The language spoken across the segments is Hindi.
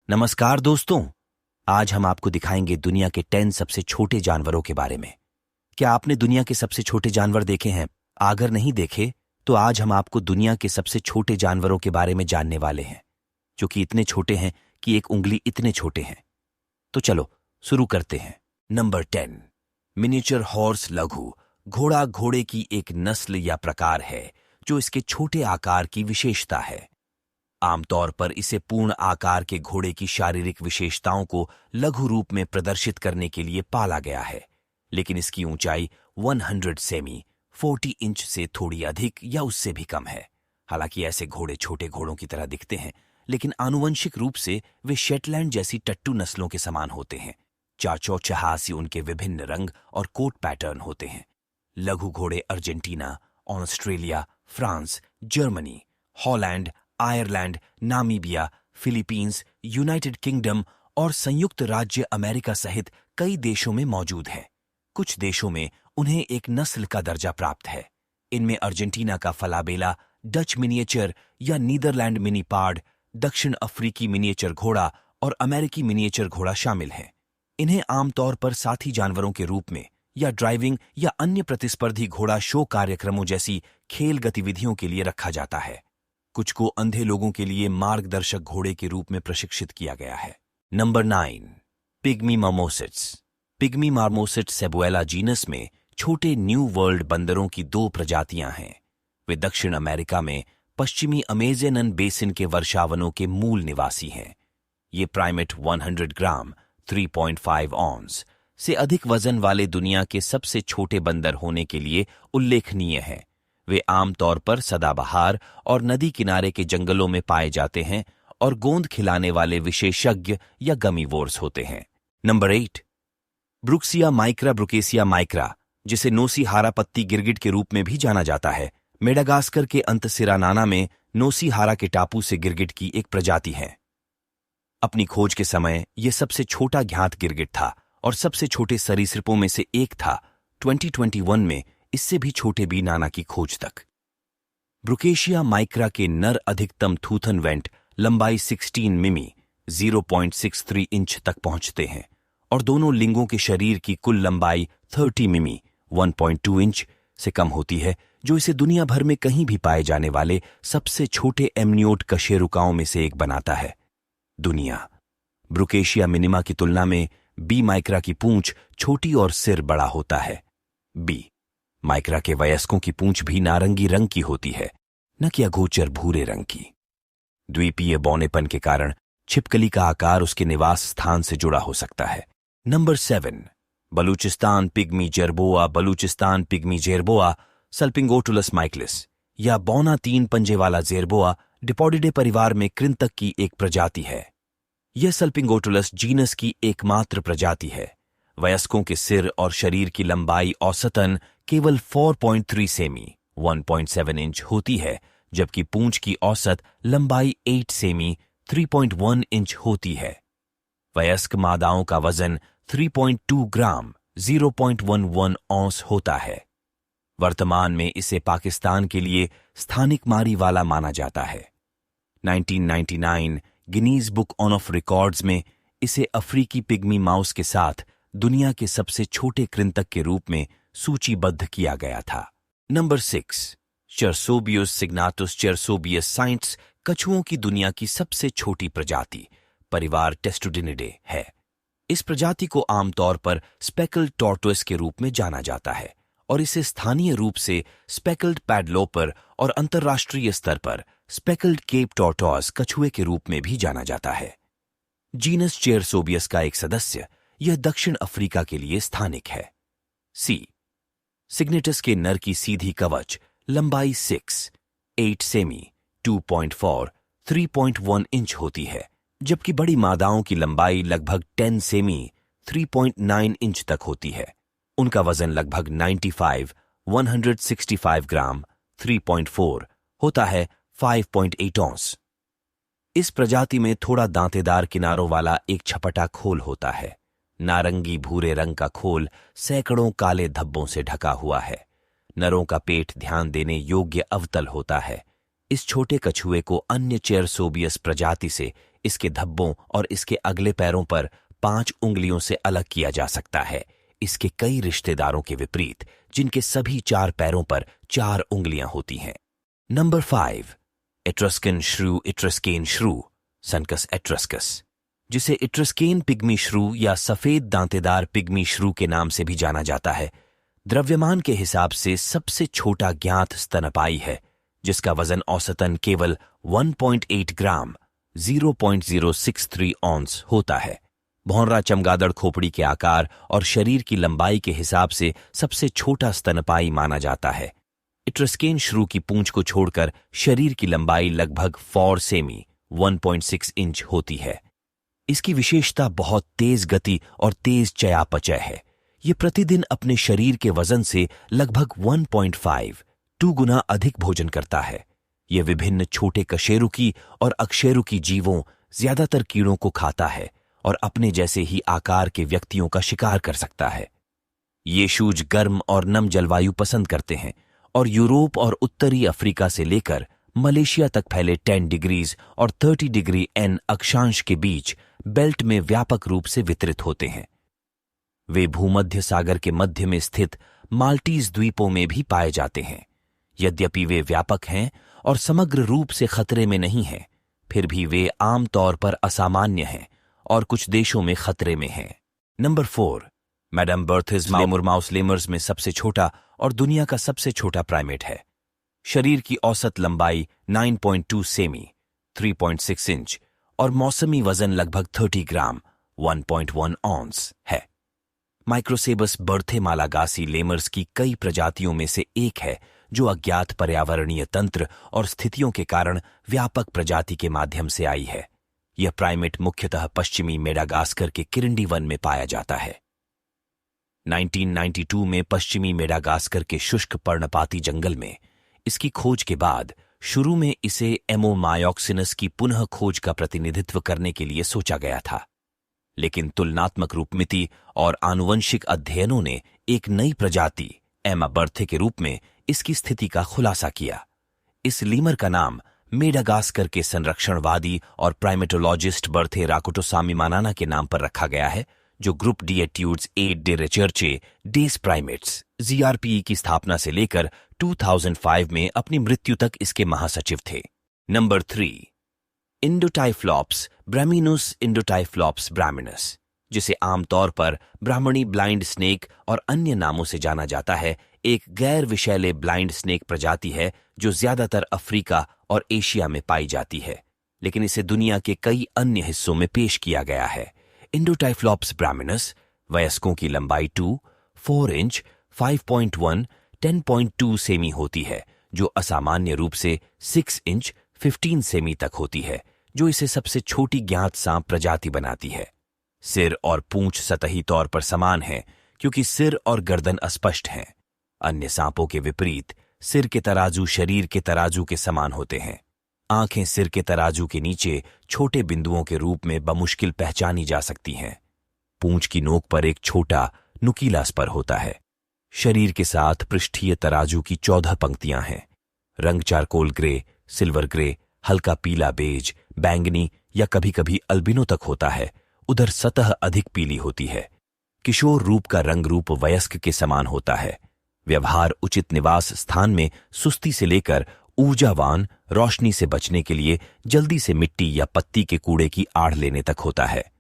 नमस्कार दोस्तों। आज हम आपको दिखाएंगे दुनिया के 10 सबसे छोटे जानवरों के बारे में। क्या आपने दुनिया के सबसे छोटे जानवर देखे हैं? अगर नहीं देखे तो आज हम आपको दुनिया के सबसे छोटे जानवरों के बारे में जानने वाले हैं, जो कि इतने छोटे हैं कि एक उंगली इतने छोटे हैं। तो चलो शुरू करते हैं। नंबर 10, मिनिएचर हॉर्स लघु घोड़ा घोड़े की एक नस्ल या प्रकार है जो इसके छोटे आकार की विशेषता है। आमतौर पर इसे पूर्ण आकार के घोड़े की शारीरिक विशेषताओं को लघु रूप में प्रदर्शित करने के लिए पाला गया है, लेकिन इसकी ऊंचाई 100 सेमी 40 इंच से थोड़ी अधिक या उससे भी कम है। हालांकि ऐसे घोड़े छोटे घोड़ों की तरह दिखते हैं, लेकिन आनुवंशिक रूप से वे शेटलैंड जैसी टट्टू नस्लों के समान होते हैं। चाचौ चहासी उनके विभिन्न रंग और कोट पैटर्न होते हैं। लघु घोड़े Argentina, Australia, France, Germany, Holland, Ireland, Namibia, Philippines, United kingdom और संयुक्त राज्य अमेरिका सहित कई देशों में मौजूद है। कुछ देशों में उन्हें एक नस्ल का दर्जा प्राप्त है। इनमें अर्जेंटीना का फलाबेला, डच मिनिएचर या नीदरलैंड मिनी पार्ड, दक्षिण अफ्रीकी मिनिएचर घोड़ा और अमेरिकी मिनिएचर घोड़ा शामिल हैं। इन्हें आमतौर पर साथी जानवरों के रूप में या ड्राइविंग या अन्य प्रतिस्पर्धी घोड़ा शो कार्यक्रमों जैसी खेल गतिविधियों के लिए रखा जाता है। कुछ को अंधे लोगों के लिए मार्गदर्शक घोड़े के रूप में प्रशिक्षित किया गया है। Number 9, pygmy marmosets. Pygmy marmosets Cebuella genus में छोटे न्यू वर्ल्ड बंदरों की 2 प्रजातियां हैं। वे दक्षिण अमेरिका में पश्चिमी अमेज़न बेसिन के वर्षावनों के मूल निवासी हैं। ये प्राइमेट 100 ग्राम 3.5 ऑन्स से अधिक वजन वाले दुनिया के सबसे छोटे बंदर होने के लिए उल्लेखनीय हैं। वे आमतौर पर सदाबहार और नदी किनारे के जंगलों में पाए जाते हैं और गोंद खिलाने वाले विशेषज्ञ या गमीवोर्स होते हैं। नंबर 8, ब्रुक्सिया माइक्रा ब्रुकेसिया माइक्रा, जिसे नोसीहारा पत्ती गिरगिट के रूप में भी जाना जाता है, मेडागास्कर के अंतसिरानाना में नोसीहारा के टापू से गिरगिट की एक प्रजाति है। अपनी खोज के समय यह सबसे छोटा ज्ञात गिरगिट था और सबसे छोटे सरीसृपों में से एक था। 2021 में इससे भी छोटे बी नाना की खोज तक। ब्रुकेशिया माइक्रा के नर अधिकतम थूथन वेंट लंबाई 16 मिमी 0.63 इंच तक पहुंचते हैं और दोनों लिंगों के शरीर की कुल लंबाई 30 मिमी 1.2 इंच से कम होती है, जो इसे दुनिया भर में कहीं भी पाए जाने वाले सबसे छोटे एमनियोट कशेरुकाओं में से एक बनाता है। दुनिया ब्रुकेशिया मिनिमा की तुलना में बी माइक्रा की पूंछ छोटी और सिर बड़ा होता है। बी माइक्रा के वयस्कों की पूंछ भी नारंगी रंग की होती है, न कि अगोचर भूरे रंग की। द्वीपीय बौनेपन के कारण छिपकली का आकार उसके निवास स्थान से जुड़ा हो सकता है। Number 7, Balochistan pygmy jerboa. Balochistan pygmy jerboa Salpingotulus michaelis या बौना 3 पंजे वाला जेरबोआ डिपोडिडे परिवार में कृंतक की एक प्रजाति है। यह सल्पिंगोटुलस जीनस की एकमात्र प्रजाति है। वयस्कों के सिर और शरीर की लंबाई औसतन केवल 4.3 सेमी 1.7 इंच होती है, जबकि पूंछ की औसत लंबाई 8 सेमी 3.1 इंच होती है। वयस्क मादाओं का वजन 3.2 ग्राम 0.11 औंस होता है। वर्तमान में इसे पाकिस्तान के लिए स्थानिक मारी वाला माना जाता है। 1999 गिनीज बुक ऑफ रिकॉर्ड्स में इसे अफ्रीकी पिग्मी माउस के साथ दुनिया के सबसे छोटे कृंतक के रूप में सूचीबद्ध किया गया था। नंबर 6, चेरसोबियस सिग्नाटुस। चेरसोबियस साइंट्स कछुओं की दुनिया की सबसे छोटी प्रजाति परिवार टेस्टुडिनिडे है। इस प्रजाति को आमतौर पर स्पेकल्ड टॉर्टोइस के रूप में जाना जाता है और इसे स्थानीय रूप से स्पेकल्ड पैडलोपर और अंतर्राष्ट्रीय स्तर पर स्पेकल्ड केप टॉर्टोइस कछुए के रूप में भी जाना जाता है। जीनस चेरसोबियस का एक सदस्य, यह दक्षिण अफ्रीका के लिए स्थानिक है। सी सिग्नेटस के नर की सीधी कवच लंबाई 8 सेमी 2.4 3.1 इंच होती है, जबकि बड़ी मादाओं की लंबाई लगभग 10 सेमी 3.9 इंच तक होती है। उनका वजन लगभग 165 ग्राम 3.4 होता है 5.8 औंस। इस प्रजाति में थोड़ा दांतेदार किनारों वाला एक छपटा खोल होता है। नारंगी भूरे रंग का खोल सैकड़ों काले धब्बों से ढका हुआ है। नरों का पेट ध्यान देने योग्य अवतल होता है। इस छोटे कछुए को अन्य चेरसोबियस प्रजाति से इसके धब्बों और इसके अगले पैरों पर 5 उंगलियों से अलग किया जा सकता है, इसके कई रिश्तेदारों के विपरीत जिनके सभी 4 पैरों पर 4 उंगलियां होती हैं। नंबर 5, एट्रस्कन श्रू इट्रस्केन श्रू, सनकस एट्रस्कस, जिसे इट्रस्केन पिग्मी श्रू या सफेद दांतेदार पिग्मी श्रू के नाम से भी जाना जाता है, द्रव्यमान के हिसाब से सबसे छोटा ज्ञात स्तनपायी है, जिसका वजन औसतन केवल 1.8 ग्राम 0.063 ऑन्स होता है। भौंरा चमगादड़ खोपड़ी के आकार और शरीर की लंबाई के हिसाब से सबसे छोटा स्तनपायी माना जाता है। इट्रस्केन श्रू की पूंछ को छोड़कर शरीर की लंबाई लगभग 4 सेमी 1.6 इंच होती है। इसकी विशेषता बहुत तेज गति और तेज चयापचय है। ये प्रतिदिन अपने शरीर के वजन से लगभग 1.5-2 गुना अधिक भोजन करता है। यह विभिन्न छोटे कशेरुकी और अकशेरुकी जीवों, ज्यादातर कीड़ों को खाता है और अपने जैसे ही आकार के व्यक्तियों का शिकार कर सकता है। ये शूज गर्म और नम जलवायु पसंद करते हैं और यूरोप और उत्तरी अफ्रीका से लेकर मलेशिया तक फैले 10 डिग्रीज और 30 डिग्री N अक्षांश के बीच बेल्ट में व्यापक रूप से वितरित होते हैं। वे भूमध्य सागर के मध्य में स्थित माल्टीज द्वीपों में भी पाए जाते हैं। यद्यपि वे व्यापक हैं और समग्र रूप से खतरे में नहीं हैं, फिर भी वे आमतौर पर असामान्य हैं और कुछ देशों में खतरे में हैं। Number 4, Madame Berthe's lemur mouse lemurs में सबसे छोटा और दुनिया का सबसे छोटा प्राइमेट है। शरीर की औसत लंबाई 9.2 सेमी 3.6 इंच और मौसमी वजन लगभग 30 ग्राम 1.1 ऑन्स है। माइक्रोसेबस बर्थे मालागासी लेमर्स की कई प्रजातियों में से एक है, जो अज्ञात पर्यावरणीय तंत्र और स्थितियों के कारण व्यापक प्रजाति के माध्यम से आई है। यह प्राइमेट मुख्यतः पश्चिमी मेडागास्कर के किरिंडी वन में पाया जाता है। 1992 में पश्चिमी मेडागास्कर के शुष्क पर्णपाती जंगल में इसकी खोज के बाद शुरू में इसे एमोमायोक्सिनस की पुनः खोज का प्रतिनिधित्व करने के लिए सोचा गया था, लेकिन तुलनात्मक रूपमिति और आनुवंशिक अध्ययनों ने एक नई प्रजाति एमा बर्थे के रूप में इसकी स्थिति का खुलासा किया। इस लीमर का नाम मेडागास्कर के संरक्षणवादी और प्राइमेटोलॉजिस्ट बर्थे राकोटोसामी मानाना के नाम पर रखा गया है, जो ग्रुप डी एट्यूड्स एट डे रिचर्चे डेस प्राइमेट्स GRPE की स्थापना से लेकर 2005 में अपनी मृत्यु तक इसके महासचिव थे। नंबर 3, इंडोटाइफ्लॉप्स ब्राह्मिनुस इंडोटाइफ्लॉप्स ब्राह्मिनस, जिसे आमतौर पर ब्राह्मणी ब्लाइंड स्नेक और अन्य नामों से जाना जाता है, एक गैर विषैले ब्लाइंड स्नेक प्रजाति है जो ज्यादातर अफ्रीका और एशिया में पाई जाती है, लेकिन इसे दुनिया के कई अन्य हिस्सों में पेश किया गया है। इंडोटाइफ्लॉप्स ब्राह्मिनस वयस्कों की लंबाई 4 इंच 5.1 10.2 सेमी होती है, जो असामान्य रूप से 6 इंच 15 सेमी तक होती है, जो इसे सबसे छोटी ज्ञात सांप प्रजाति बनाती है। सिर और पूंछ सतही तौर पर समान हैं, क्योंकि सिर और गर्दन अस्पष्ट हैं। अन्य सांपों के विपरीत सिर के तराजू शरीर के तराजू के समान होते हैं। आंखें सिर के तराजू के नीचे छोटे बिंदुओं के रूप में बमुश्किल पहचानी जा सकती हैं। पूंछ की नोक पर एक छोटा नुकीला स्पर होता है। शरीर के साथ पृष्ठीय तराजू की 14 पंक्तियां हैं। रंग चारकोल ग्रे, सिल्वर ग्रे, हल्का पीला बेज, बैंगनी या कभी कभी अल्बिनो तक होता है। उधर सतह अधिक पीली होती है। किशोर रूप का रंग रूप वयस्क के समान होता है। व्यवहार उचित निवास स्थान में सुस्ती से लेकर ऊर्जावान, रोशनी से बचने के लिए जल्दी से मिट्टी या पत्ती के कूड़े की आड़ लेने तक होता है।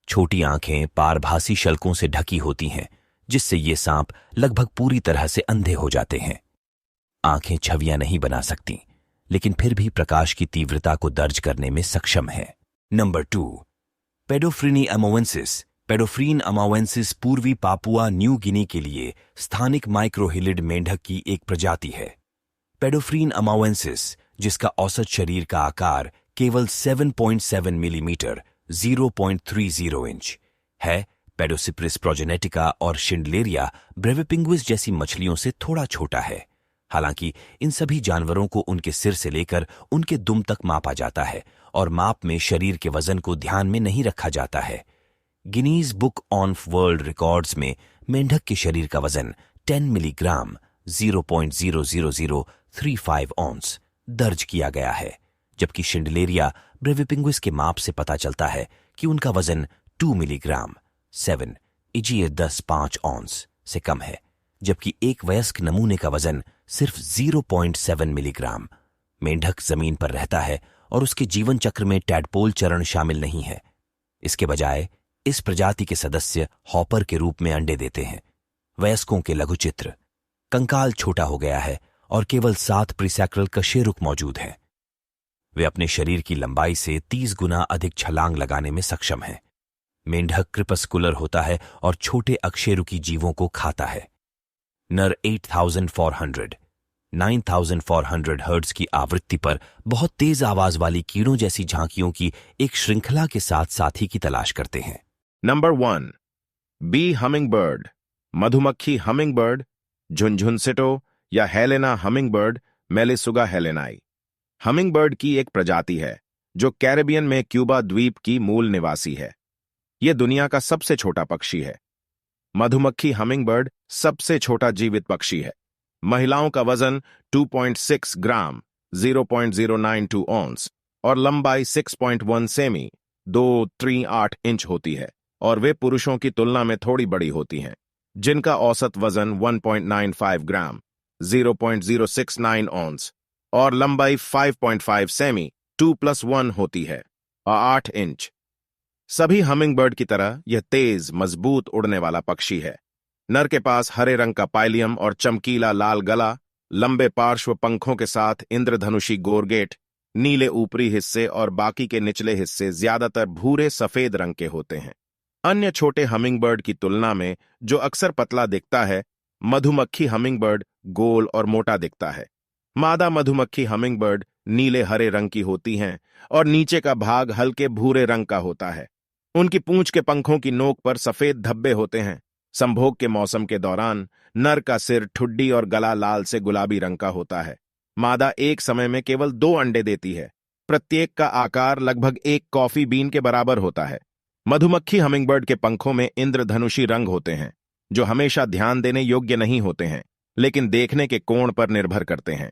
छोटी आंखें पारभासी शल्कों से ढकी होती हैं, जिससे ये सांप लगभग पूरी तरह से अंधे हो जाते हैं। आंखें छवियां नहीं बना सकती, लेकिन फिर भी प्रकाश की तीव्रता को दर्ज करने में सक्षम है। नंबर 2, पेडोफ्रिनी अमोवेंसिस। पेडोफ्रीन अमावेंसिस पूर्वी पापुआ न्यू गिनी के लिए स्थानिक माइक्रोहिलिड मेंढक की एक प्रजाति है। पेडोफ्रीन अमावेंसिस, जिसका औसत शरीर का आकार केवल 7.7 मिलीमीटर 0.30 इंच है, पेडोसिप्रिस प्रोजेनेटिका और शिंडलेरिया ब्रेविपिंगुइस जैसी मछलियों से थोड़ा छोटा है। हालांकि इन सभी जानवरों को उनके सिर से लेकर उनके दुम तक मापा जाता है और माप में शरीर के वजन को ध्यान में नहीं रखा जाता है। Guinness book of world records में मेंढक के शरीर का वजन 10 मिलीग्राम 0.00035 ऑन्स दर्ज किया गया है, जबकि शिंडलेरिया ब्रेविपिंगुस के माप से पता चलता है कि उनका वजन 2 मिलीग्राम 7 इजिए 10.5 ऑन्स से कम है, जबकि एक वयस्क नमूने का वजन सिर्फ 0.7 मिलीग्राम। मेंढक जमीन पर रहता है और उसके जीवन चक्र में टैडपोल चरण शामिल नहीं है। इसके बजाय इस प्रजाति के सदस्य हॉपर के रूप में अंडे देते हैं। वयस्कों के लघुचित्र। कंकाल छोटा हो गया है और केवल 7 प्रीसैक्रल कशेरुक मौजूद हैं। वे अपने शरीर की लंबाई से 30 गुना अधिक छलांग लगाने में सक्षम हैं। मेंढक क्रिपस्कुलर होता है और छोटे अकशेरुकी जीवों को खाता है। नर 9400 हर्ट्ज की आवृत्ति पर बहुत तेज आवाज वाली कीड़ों जैसी झांकियों की एक श्रृंखला के साथ साथी की तलाश करते हैं। नंबर 1, बी हमिंगबर्ड, मधुमक्खी हमिंगबर्ड, झुनझुनसिटो या हेलेना हमिंगबर्ड, मेलिसुगा हेलेनाई। हमिंगबर्ड की एक प्रजाति है जो कैरिबियन में क्यूबा द्वीप की मूल निवासी है। यह दुनिया का सबसे छोटा पक्षी है। मधुमक्खी हमिंगबर्ड सबसे छोटा जीवित पक्षी है। महिलाओं का वजन 2.6 ग्राम 0.092 ऑन्स और लंबाई 6.1 सेमी 2.38 इंच होती है, और वे पुरुषों की तुलना में थोड़ी बड़ी होती हैं, जिनका औसत वजन 1.95 ग्राम 0.069 ऑन्स और लंबाई 5.5 सेमी 2+1 होती है और 8 इंच। सभी हमिंगबर्ड की तरह यह तेज, मजबूत उड़ने वाला पक्षी है। नर के पास हरे रंग का पाइलियम और चमकीला लाल गला, लंबे पार्श्व पंखों के साथ इंद्रधनुषी गोरगेट, नीले ऊपरी हिस्से और बाकी के निचले हिस्से ज्यादातर भूरे सफेद रंग के होते हैं। अन्य छोटे हमिंगबर्ड की तुलना में जो अक्सर पतला दिखता है, मधुमक्खी हमिंगबर्ड गोल और मोटा दिखता है। मादा मधुमक्खी हमिंगबर्ड नीले हरे रंग की होती हैं और नीचे का भाग हल्के भूरे रंग का होता है। उनकी पूंछ के पंखों की नोक पर सफेद धब्बे होते हैं। संभोग के मौसम के दौरान नर का सिर, ठुड्डी और गला लाल से गुलाबी रंग का होता है। मादा एक समय में केवल 2 अंडे देती है। प्रत्येक का आकार लगभग एक कॉफी बीन के बराबर होता है। मधुमक्खी हमिंगबर्ड के पंखों में इंद्रधनुषी रंग होते हैं, जो हमेशा ध्यान देने योग्य नहीं होते हैं, लेकिन देखने के कोण पर निर्भर करते हैं।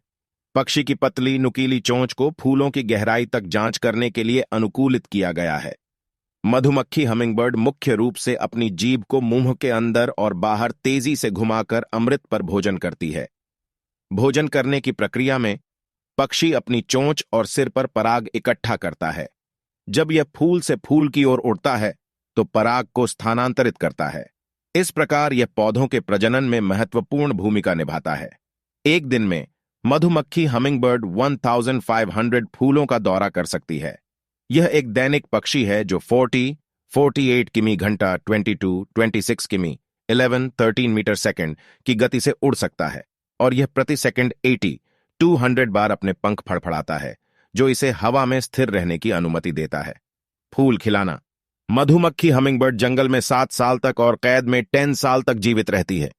पक्षी की पतली नुकीली चोंच को फूलों की गहराई तक जांच करने के लिए अनुकूलित किया गया है। मधुमक्खी हमिंगबर्ड मुख्य रूप से अपनी जीभ को मुंह के अंदर और बाहर तेजी से घुमाकर अमृत पर भोजन करती है। भोजन करने की प्रक्रिया में पक्षी अपनी चोंच और सिर पर पराग इकट्ठा करता है। जब यह फूल से फूल की ओर उड़ता है तो पराग को स्थानांतरित करता है। इस प्रकार यह पौधों के प्रजनन में महत्वपूर्ण भूमिका निभाता है। एक दिन में मधुमक्खी हमिंगबर्ड 1500 फूलों का दौरा कर सकती है। यह एक दैनिक पक्षी है जो 48 किमी घंटा 26 किमी 13 मीटर सेकंड की गति से उड़ सकता है, और यह प्रति सेकंड 200 बार अपने पंख फड़फड़ाता है, जो इसे हवा में स्थिर रहने की अनुमति देता है। फूल खिलाना। मधुमक्खी हमिंगबर्ड जंगल में 7 साल तक और कैद में 10 साल तक जीवित रहती है।